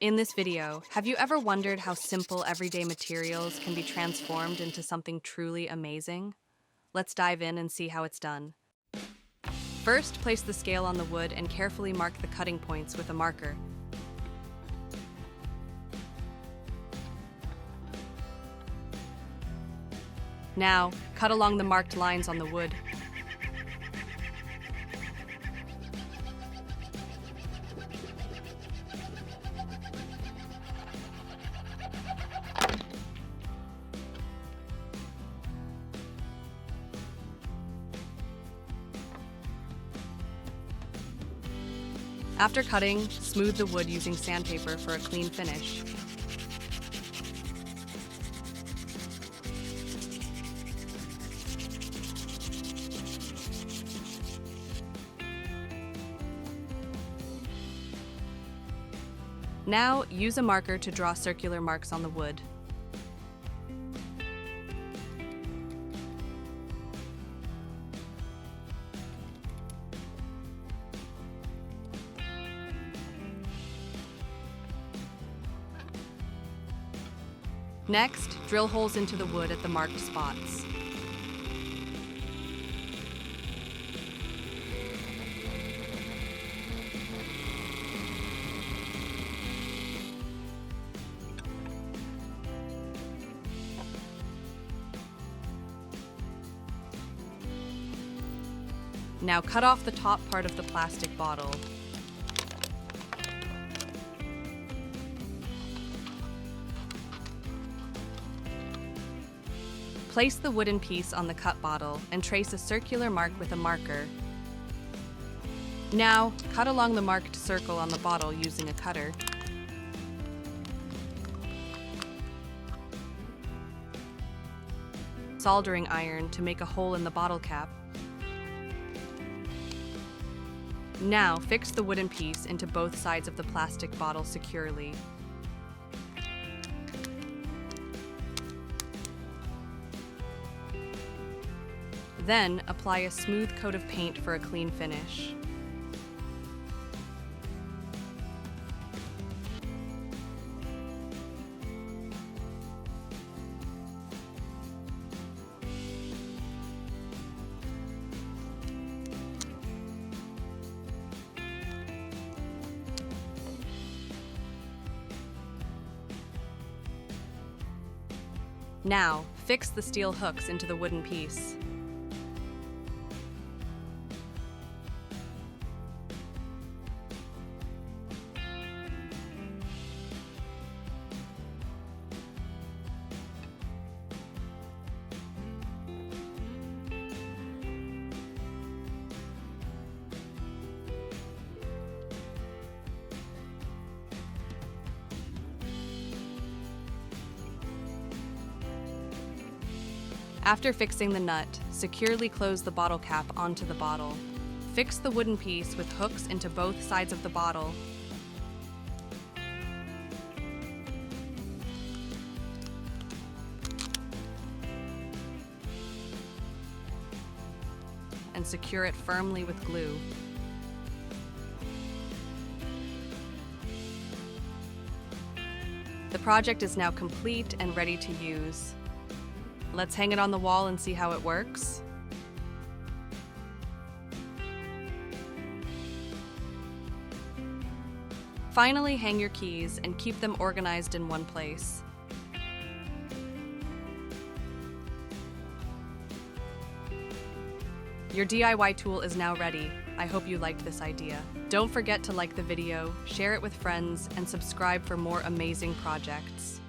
In this video, have you ever wondered how simple everyday materials can be transformed into something truly amazing? Let's dive in and see how it's done. First, place the scale on the wood and carefully mark the cutting points with a marker. Now, cut along the marked lines on the wood. After cutting, smooth the wood using sandpaper for a clean finish. Now, use a marker to draw circular marks on the wood. Next, drill holes into the wood at the marked spots. Now cut off the top part of the plastic bottle. Place the wooden piece on the cut bottle and trace a circular mark with a marker. Now, cut along the marked circle on the bottle using a cutter. Soldering iron to make a hole in the bottle cap. Now, fix the wooden piece into both sides of the plastic bottle securely. Then, apply a smooth coat of paint for a clean finish. Now, fix the steel hooks into the wooden piece. After fixing the nut, securely close the bottle cap onto the bottle. Fix the wooden piece with hooks into both sides of the bottle. And secure it firmly with glue. The project is now complete and ready to use. Let's hang it on the wall and see how it works. Finally, hang your keys and keep them organized in one place. Your DIY tool is now ready. I hope you liked this idea. Don't forget to like the video, share it with friends, and subscribe for more amazing projects.